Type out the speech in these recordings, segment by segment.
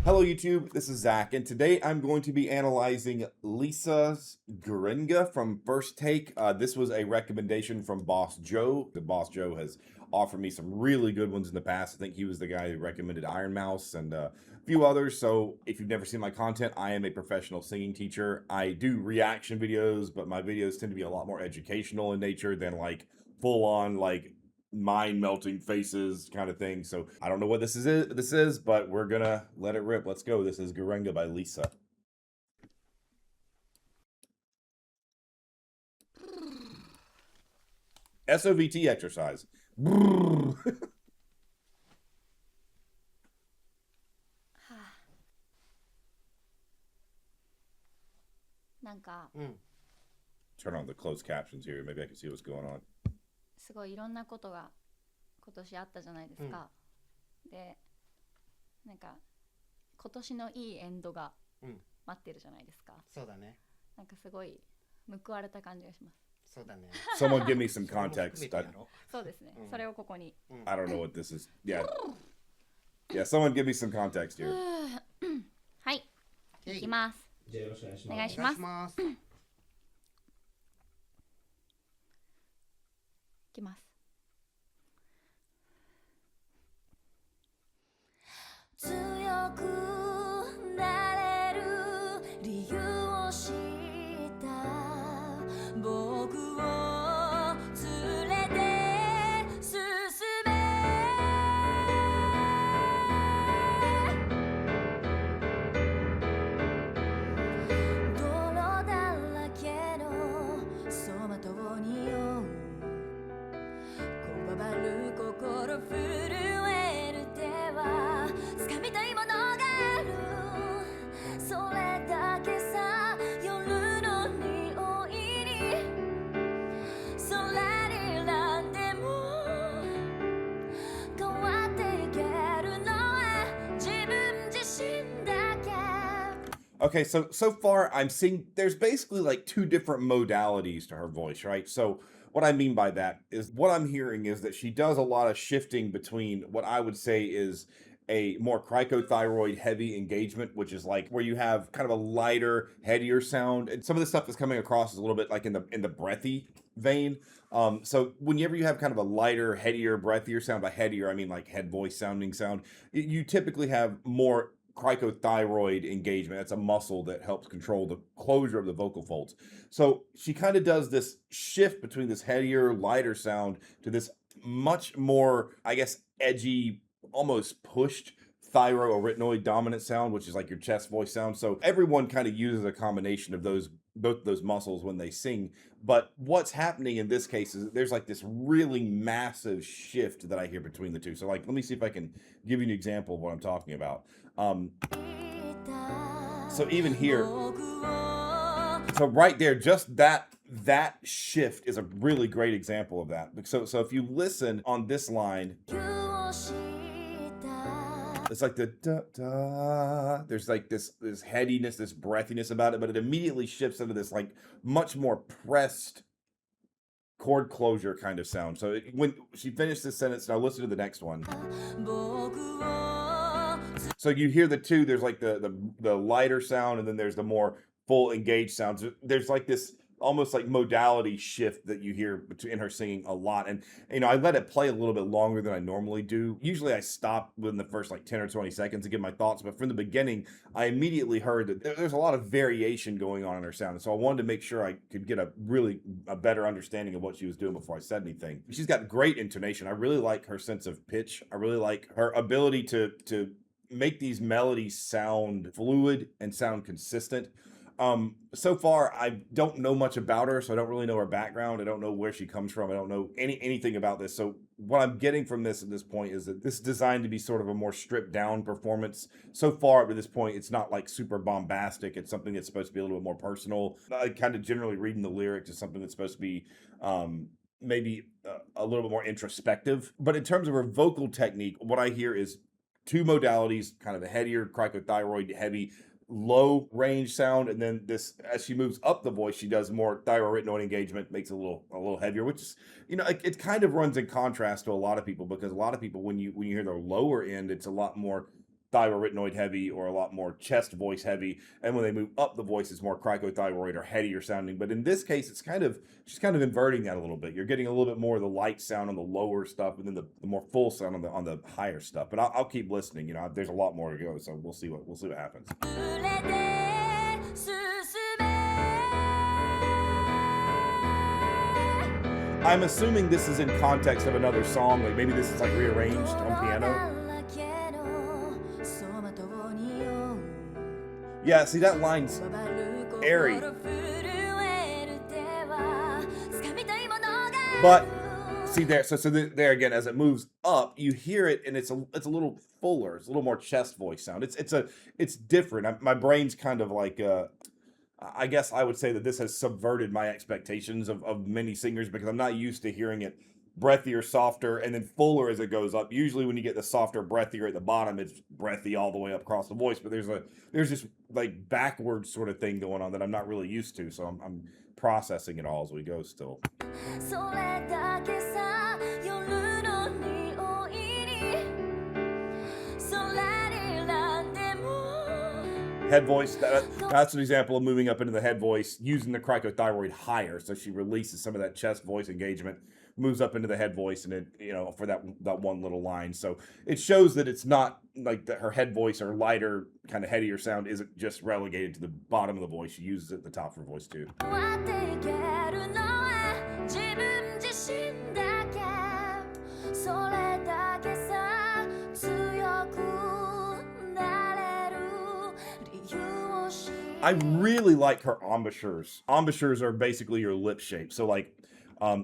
Hello YouTube, this is Zach, and today I'm going to be analyzing LiSA's Gurenge from First Take. This was a recommendation from Boss Joe. The Boss Joe has offered me some really good ones in the past. I think he was the guy who recommended Iron Mouse and a few others. So if you've never seen my content, I am a professional singing teacher. I do reaction videos, but my videos tend to be a lot more educational in nature than like full on like mind melting faces kind of thing. So I don't know what this is, but we're gonna let it rip. Let's go. This is Gurenge by LiSA. SOVT exercise. なんか Turn on the closed captions here. Maybe I can see what's going on. すごいいろんなことが今年あったじゃないですか、でなんか今年のいいエンドが待ってるじゃないですか、そうだね。なんかすごい報われた感じがします。そうだね。Someone give me some context. そうですね、それをここに I don't know what this is. Yeah. Yeah, someone give me some context here. はい、いきます。じゃあよろしくお願いします。お願いしお願いします。いきます。強くなれる理由を知った僕を連れて進め、泥だらけの走馬灯に酔うこわばる心震える手は掴みたいものがある、それだけさ、夜の匂いに空になんでも変わっていけるのは自分自身だけ。 Okay, so far I'm seeing there's basically like two different modalities to her voice, right? So what I mean by that is what I'm hearing is that she does a lot of shifting between what I would say is a more cricothyroid heavy engagement, which is like where you have kind of a lighter, headier sound, and some of the stuff is coming across as a little bit like in the breathy vein. So whenever you have kind of a lighter, headier, breathier sound, by headier I mean like head voice sounding sound, you typically have more cricothyroid engagement. That's a muscle that helps control the closure of the vocal folds. So she kind of does this shift between this heavier, lighter sound to this much more, I guess, edgy, almost pushed thyroarytenoid dominant sound, which is like your chest voice sound. So everyone kind of uses a combination of both those muscles when they sing. But what's happening in this case is there's like this really massive shift that I hear between the two. So like, let me see if I can give you an example of what I'm talking about. So even here, so right there, just that shift is a really great example of that. So if you listen on this line, it's like the da, da. There's like this headiness, this breathiness about it, but it immediately shifts into this like much more pressed chord closure kind of sound. So when she finished this sentence, now listen to the next one. So you hear the two. There's like the lighter sound, and then there's the more full engaged sounds. There's like this almost like modality shift that you hear in her singing a lot. And I let it play a little bit longer than I normally do. Usually I stop within the first like 10 or 20 seconds to give my thoughts, but from the beginning I immediately heard that there's a lot of variation going on in her sound, and so I wanted to make sure I could get a better understanding of what she was doing before I said anything. She's got great intonation. I really like her sense of pitch. I really like her ability to make these melodies sound fluid and sound consistent. So far I don't know much about her, so I don't really know her background. I don't know where she comes from. I don't know anything about this. So what I'm getting from this at this point is that this is designed to be sort of a more stripped down performance. So far up to this point, it's not like super bombastic. It's something that's supposed to be a little bit more personal. I kind of generally reading the lyrics is something that's supposed to be maybe a little bit more introspective. But in terms of her vocal technique, what I hear is two modalities, kind of the headier cricothyroid heavy low range sound, and then this, as she moves up the voice, she does more thyroarytenoid engagement, makes it a little heavier, which is, it kind of runs in contrast to a lot of people, because a lot of people, when you hear the lower end, it's a lot more thyrorytenoid heavy or a lot more chest voice heavy. And when they move up, the voice is more cricothyroid or headier sounding. But in this case, it's she's kind of inverting that a little bit. You're getting a little bit more of the light sound on the lower stuff, and then the more full sound on the higher stuff. But I'll keep listening. You know, there's a lot more to go, so we'll see what happens. I'm assuming this is in context of another song, like maybe this is like rearranged on piano. Yeah, see, that line's airy. But see there, so there again, as it moves up, you hear it, and it's a little fuller, it's a little more chest voice sound. It's different. My brain's kind of like I guess I would say that this has subverted my expectations of many singers, because I'm not used to hearing it breathier, softer, and then fuller as it goes up. Usually when you get the softer, breathier at the bottom, it's breathy all the way up across the voice. But there's this like backwards sort of thing going on that I'm not really used to. So I'm processing it all as we go still. Head voice, that's an example of moving up into the head voice, using the cricothyroid higher. So she releases some of that chest voice engagement, moves up into the head voice, and it, you know, for that one little line. So it shows that it's not like that her head voice or lighter, kind of headier sound isn't just relegated to the bottom of the voice. She uses it at the top of her voice too. I really like her embouchures. Embouchures are basically your lip shape. So like,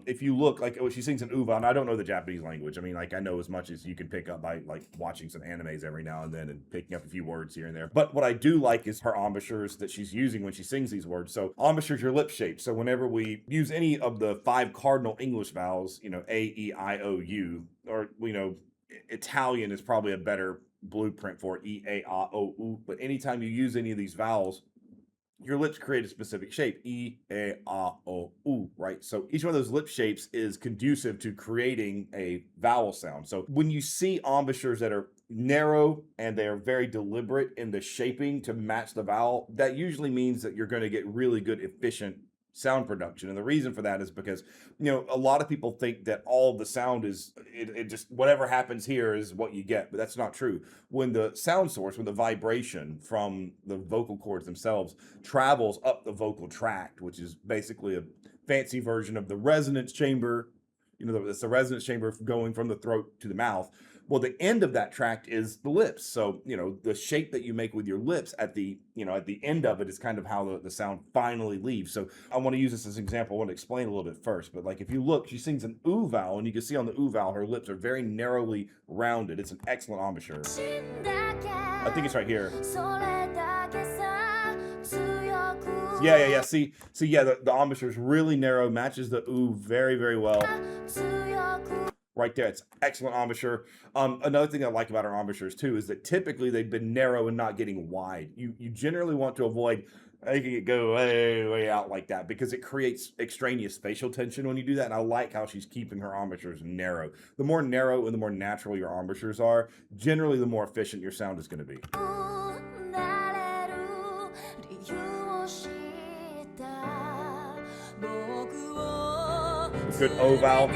if you look, like, she sings an uva, and I don't know the Japanese language. I mean, like, I know as much as you can pick up by like watching some animes every now and then and picking up a few words here and there. But what I do like is her embouchures that she's using when she sings these words. So embouchures your lip shape. So whenever we use any of the 5 cardinal English vowels, you know, A, E, I, O, U, or, you know, Italian is probably a better blueprint for it, E, A, A, O, U. But anytime you use any of these vowels, your lips create a specific shape, E, A, A, O, U, right? So each one of those lip shapes is conducive to creating a vowel sound. So when you see embouchures that are narrow and they are very deliberate in the shaping to match the vowel, that usually means that you're going to get really good, efficient sound production. And the reason for that is because, you know, a lot of people think that all the sound is it just whatever happens here is what you get, but that's not true. When the sound source, when the vibration from the vocal cords themselves travels up the vocal tract, which is basically a fancy version of the resonance chamber, you know, it's the resonance chamber going from the throat to the mouth. Well, the end of that tract is the lips. So, you know, the shape that you make with your lips at the, you know, at the end of it is kind of how the sound finally leaves. So I want to use this as an example. I want to explain a little bit first. But like if you look, she sings an oo vowel, and you can see on the oo vowel, her lips are very narrowly rounded. It's an excellent embouchure. I think it's right here. Yeah. See, yeah, the embouchure is really narrow, matches the oo very, very well. Right there, it's excellent embouchure. Another thing I like about our embouchures too is that typically they've been narrow and not getting wide. You generally want to avoid making it go way out like that, because it creates extraneous spatial tension when you do that. And I like how she's keeping her embouchures narrow. The more narrow and the more natural your embouchures are, generally the more efficient your sound is going to be. Good O vowel.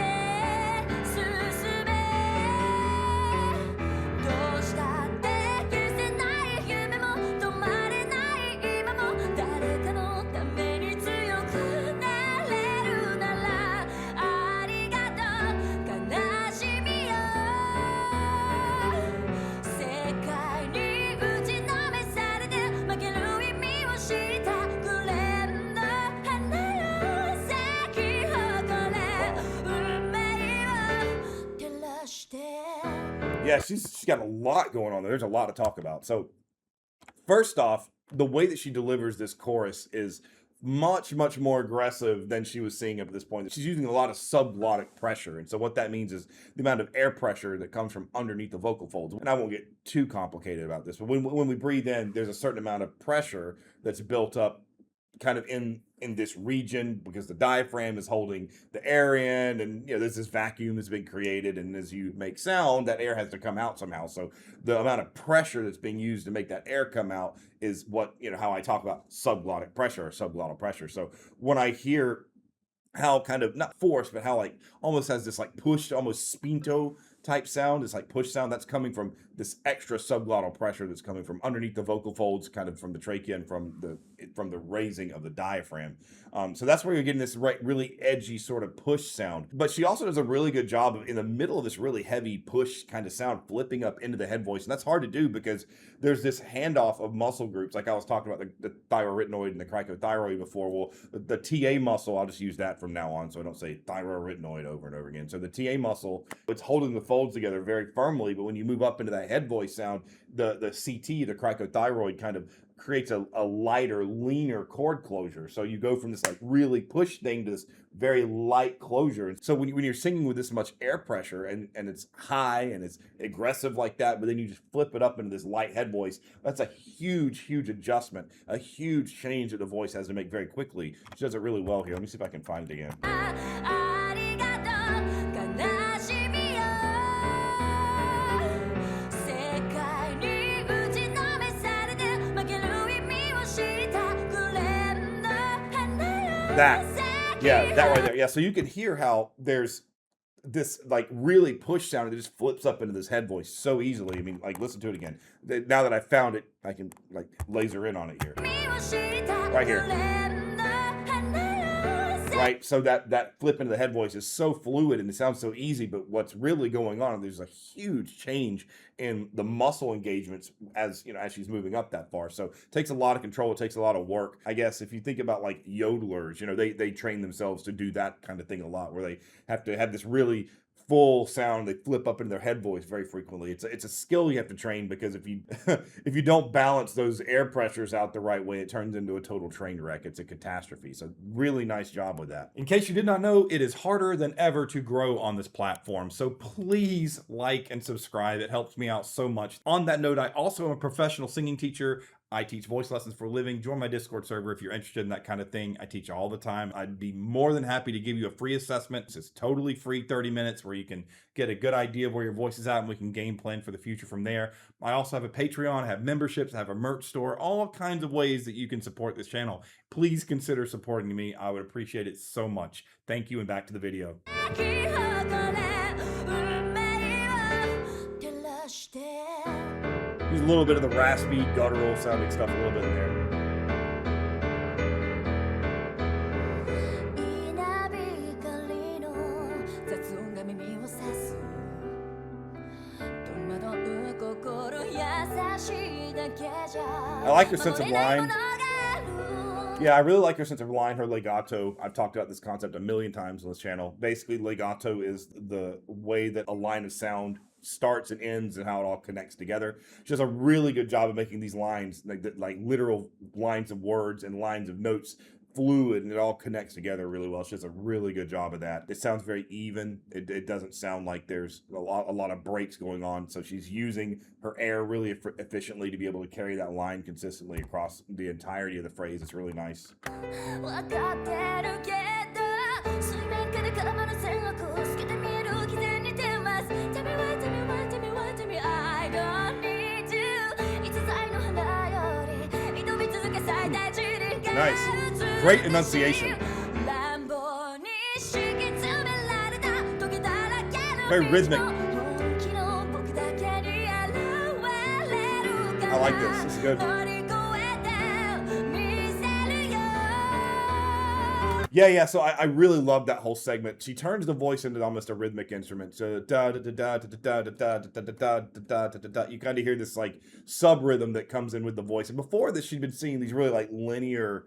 Yeah, she's got a lot going on there. There's a lot to talk about. So first off, the way that she delivers this chorus is much more aggressive than she was seeing up at this point. She's using a lot of subglottic pressure. And so what that means is the amount of air pressure that comes from underneath the vocal folds. And I won't get too complicated about this, but when we breathe in, there's a certain amount of pressure that's built up kind of in this region because the diaphragm is holding the air in, and there's this vacuum that's been created, and as you make sound, that air has to come out somehow. So the amount of pressure that's being used to make that air come out is what how I talk about subglottic pressure or subglottal pressure. So when I hear how kind of not forced, but how like almost has this like pushed, almost spinto type sound, this like push sound that's coming from this extra subglottal pressure that's coming from underneath the vocal folds, kind of from the trachea and from the raising of the diaphragm. So that's where you're getting this really edgy sort of push sound. But she also does a really good job of, in the middle of this really heavy push kind of sound, flipping up into the head voice. And that's hard to do because there's this handoff of muscle groups. Like I was talking about the thyroarytenoid and the cricothyroid before. Well, the TA muscle, I'll just use that from now on so I don't say thyroarytenoid over and over again. So the TA muscle, it's holding the folds together very firmly. But when you move up into that head voice sound, the CT, the cricothyroid, kind of creates a lighter, leaner chord closure. So you go from this like really push thing to this very light closure. And so when you're singing with this much air pressure and it's high and it's aggressive like that, but then you just flip it up into this light head voice, that's a huge adjustment, a huge change that the voice has to make very quickly. She does it really well here. Let me see if I can find it again. That right there. Yeah, so you can hear how there's this like really push sound that just flips up into this head voice so easily. I mean, like, listen to it again. Now that I found it, I can like laser in on it here. Right here. Right, so that flip into the head voice is so fluid and it sounds so easy, but what's really going on, there's a huge change in the muscle engagements as she's moving up that far. So it takes a lot of control, it takes a lot of work. I guess if you think about like yodelers, they train themselves to do that kind of thing a lot, where they have to have this really full sound, they flip up into their head voice very frequently. It's a skill you have to train, because if you if you don't balance those air pressures out the right way, it turns into a total train wreck. It's a catastrophe. So really nice job with that. In case you did not know, it is harder than ever to grow on this platform, so please like and subscribe. It helps me out so much. On that note, I also am a professional singing teacher. I teach voice lessons for a living. Join my Discord server if you're interested in that kind of thing. I teach all the time. I'd be more than happy to give you a free assessment. It's totally free, 30 minutes, where you can get a good idea of where your voice is at, and we can game plan for the future from there. I also have a Patreon, I have memberships, I have a merch store, all kinds of ways that you can support this channel. Please consider supporting me. I would appreciate it so much. Thank you, and back to the video. There's a little bit of the raspy, guttural sounding stuff, a little bit in there. I like her sense of line. Yeah, I really like her sense of line, her legato. I've talked about this concept a million times on this channel. Basically, legato is the way that a line of sound starts and ends and how it all connects together. She does a really good job of making these lines, like literal lines of words and lines of notes, fluid, and it all connects together really well. She does a really good job of that. It sounds very even. It doesn't sound like there's a lot of breaks going on. So she's using her air really efficiently to be able to carry that line consistently across the entirety of the phrase. It's really nice. Nice. Great enunciation. Very rhythmic. I like this. This is good. Yeah. So I really love that whole segment. She turns the voice into almost a rhythmic instrument. So da da da da da da da da da da da da da. You kind of hear this like sub rhythm that comes in with the voice. And before this, she'd been singing these really like linear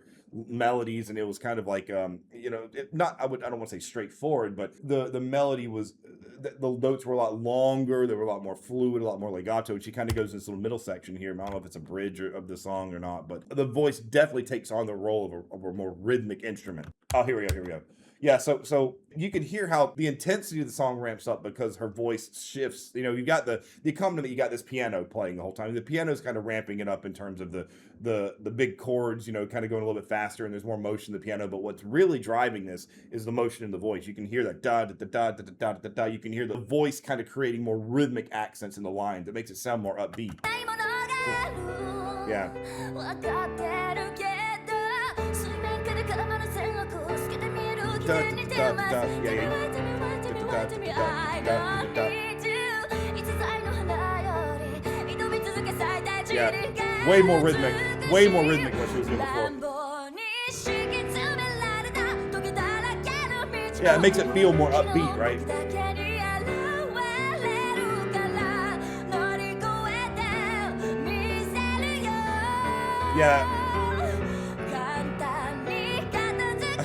melodies, and it was kind of like I don't want to say straightforward, but the melody was the notes were a lot longer, they were a lot more fluid, a lot more legato, and she kind of goes in this little middle section here. I don't know if it's a bridge of the song or not, but the voice definitely takes on the role of a more rhythmic instrument. Oh, here we go. Yeah, so you can hear how the intensity of the song ramps up because her voice shifts. You know, you got the accompaniment, you got this piano playing the whole time. The piano's kind of ramping it up in terms of the big chords, you know, kind of going a little bit faster, and there's more motion in the piano. But what's really driving this is the motion in the voice. You can hear that da da da da da da da da da. You can hear the voice kind of creating more rhythmic accents in the lines that makes it sound more upbeat. Yeah. Da, da, da, da, da. Yeah, yeah. Da, da, da, da, da, da, da. Yeah, way more rhythmic than she was doing before. Yeah, it makes it feel more upbeat, right? Yeah.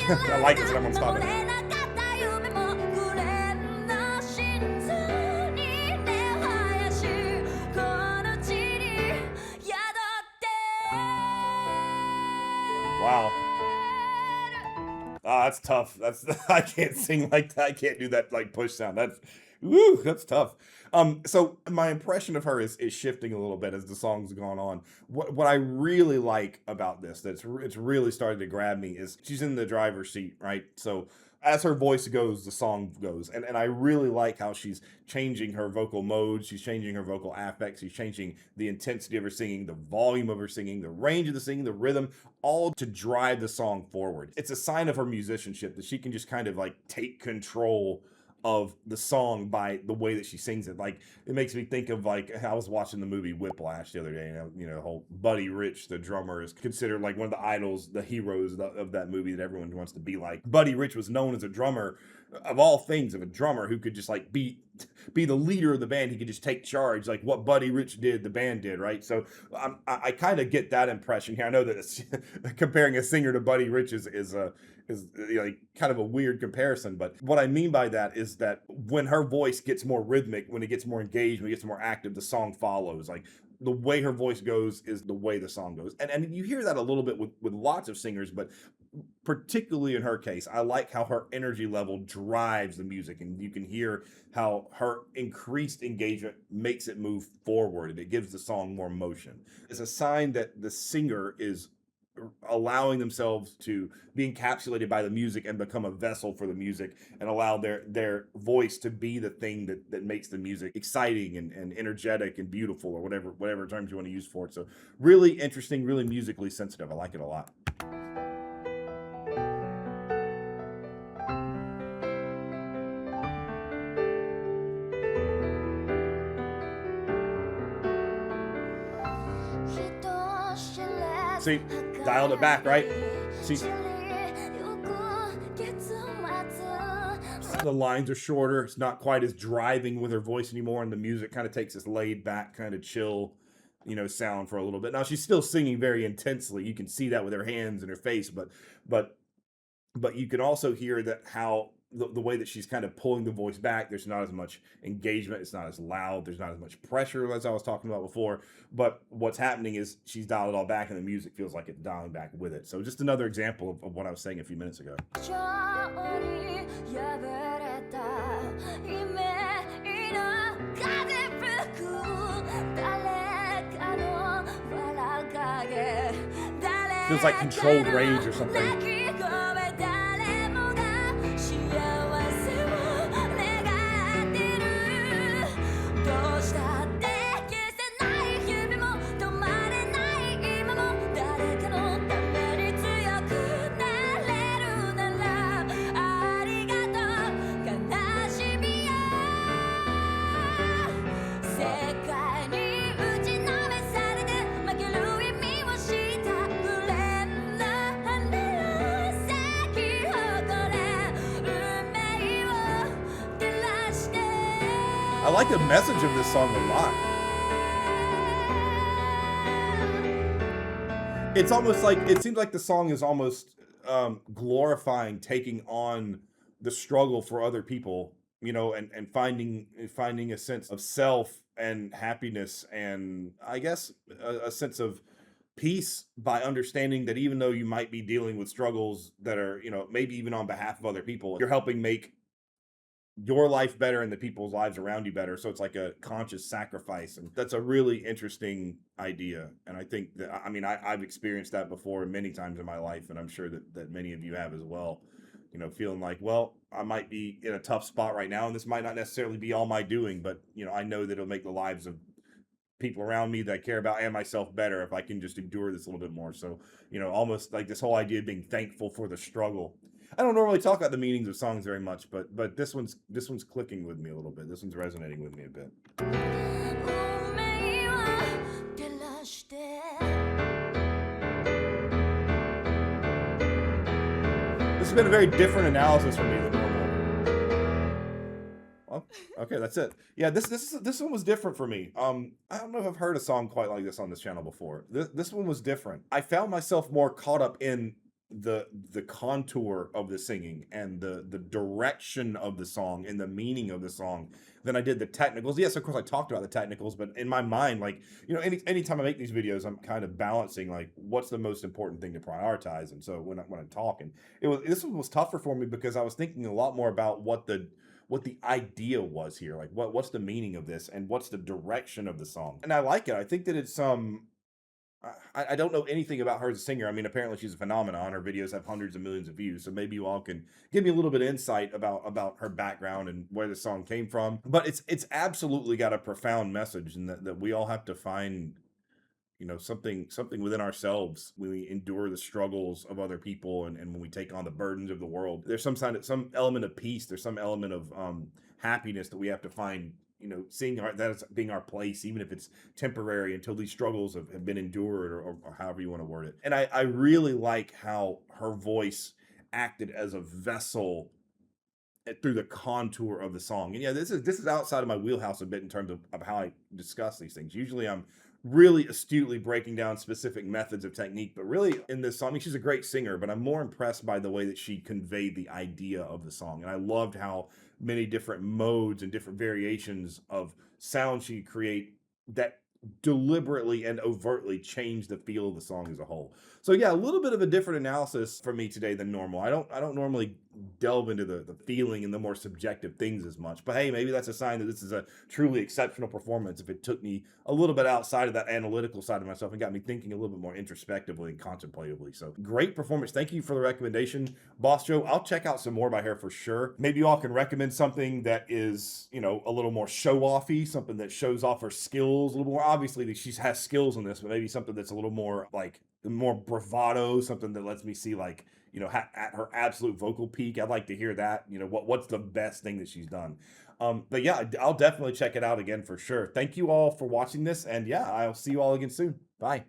I like it, someone's talking. Wow. Oh, that's tough. That's I can't sing like that. I can't do that like push sound. That's tough. So my impression of her is shifting a little bit as the song's gone on. What I really like about this, it's really started to grab me, is she's in the driver's seat, right? So as her voice goes, the song goes. And I really like how she's changing her vocal modes, she's changing her vocal affects, she's changing the intensity of her singing, the volume of her singing, the range of the singing, the rhythm, all to drive the song forward. It's a sign of her musicianship that she can just kind of like take control of the song by the way that she sings it. Like, it makes me think of, like, I was watching the movie Whiplash the other day, and the whole Buddy Rich, the drummer, is considered like one of the idols, the heroes of that movie that everyone wants to be like. Buddy Rich was known as a drummer, of all things, of a drummer who could just like be the leader of the band. He could just take charge, like what Buddy Rich did, the band did, right? So I kind of get that impression here. I know that it's, comparing a singer to Buddy Rich is like kind of a weird comparison, but what I mean by that is that when her voice gets more rhythmic, when it gets more engaged, when it gets more active, the song follows. Like, the way her voice goes is the way the song goes. And you hear that a little bit with lots of singers, but particularly in her case, I like how her energy level drives the music, and you can hear how her increased engagement makes it move forward, and it gives the song more motion. It's a sign that the singer is allowing themselves to be encapsulated by the music and become a vessel for the music, and allow their voice to be the thing that makes the music exciting and energetic and beautiful, or whatever terms you want to use for it. So really interesting, really musically sensitive. I like it a lot. See, dialed it back, right? See, the lines are shorter. It's not quite as driving with her voice anymore, and the music kind of takes this laid back, kind of chill, sound for a little bit. Now she's still singing very intensely. You can see that with her hands and her face, but you can also hear that how the way that she's kind of pulling the voice back. There's not as much engagement. It's not as loud. There's not as much pressure, as I was talking about before. But what's happening is she's dialed it all back, and the music feels like it's dialing back with it. So just another example of what I was saying a few minutes ago. Feels like controlled range or something. I like the message of this song a lot. It's almost like, it seems like the song is almost glorifying taking on the struggle for other people, and finding a sense of self and happiness, and I guess a sense of peace by understanding that even though you might be dealing with struggles that are, maybe even on behalf of other people, you're helping make your life better and the people's lives around you better. So it's like a conscious sacrifice. And that's a really interesting idea. And I think that, I mean, I've experienced that before many times in my life. And I'm sure that many of you have as well, feeling like, well, I might be in a tough spot right now. And this might not necessarily be all my doing, but, I know that it'll make the lives of people around me that I care about and myself better if I can just endure this a little bit more. So, almost like this whole idea of being thankful for the struggle. I don't normally talk about the meanings of songs very much, but this one's clicking with me a little bit. This one's resonating with me a bit. 運命は照らして This has been a very different analysis for me than normal. Well, okay, that's it. Yeah, this one was different for me. I don't know if I've heard a song quite like this on this channel before. This one was different. I found myself more caught up in the contour of the singing and the direction of the song and the meaning of the song than I did the technicals. Yes, of course I talked about the technicals, but in my mind, like, anytime I make these videos, I'm kind of balancing like what's the most important thing to prioritize. And so when I'm talking, this one was tougher for me because I was thinking a lot more about what the idea was here, like what's the meaning of this and what's the direction of the song. And I like it. I think that it's I don't know anything about her as a singer. I mean, apparently she's a phenomenon. Her videos have hundreds of millions of views. So maybe you all can give me a little bit of insight about her background and where the song came from. But it's absolutely got a profound message, and that we all have to find, something within ourselves when we endure the struggles of other people, and when we take on the burdens of the world. There's some element of peace. There's some element of happiness that we have to find, seeing that as being our place, even if it's temporary, until these struggles have been endured, or however you want to word it. And I really like how her voice acted as a vessel through the contour of the song. And yeah, this is outside of my wheelhouse a bit in terms of how I discuss these things. Usually I'm really astutely breaking down specific methods of technique, but really in this song, I mean, she's a great singer, but I'm more impressed by the way that she conveyed the idea of the song. And I loved how many different modes and different variations of sound she create that deliberately and overtly change the feel of the song as a whole. So yeah, a little bit of a different analysis for me today than normal. I don't normally delve into the feeling and the more subjective things as much, but hey, maybe that's a sign that this is a truly exceptional performance if it took me a little bit outside of that analytical side of myself and got me thinking a little bit more introspectively and contemplatively. So great performance. Thank you for the recommendation, Boss Joe. I'll check out some more by her for sure. Maybe you all can recommend something that is, a little more show-offy, something that shows off her skills a little more. Obviously she has skills in this, but maybe something that's a little more like more bravado, something that lets me see like, at her absolute vocal peak. I'd like to hear that. What's the best thing that she's done. But yeah, I'll definitely check it out again for sure. Thank you all for watching this, and yeah, I'll see you all again soon. Bye.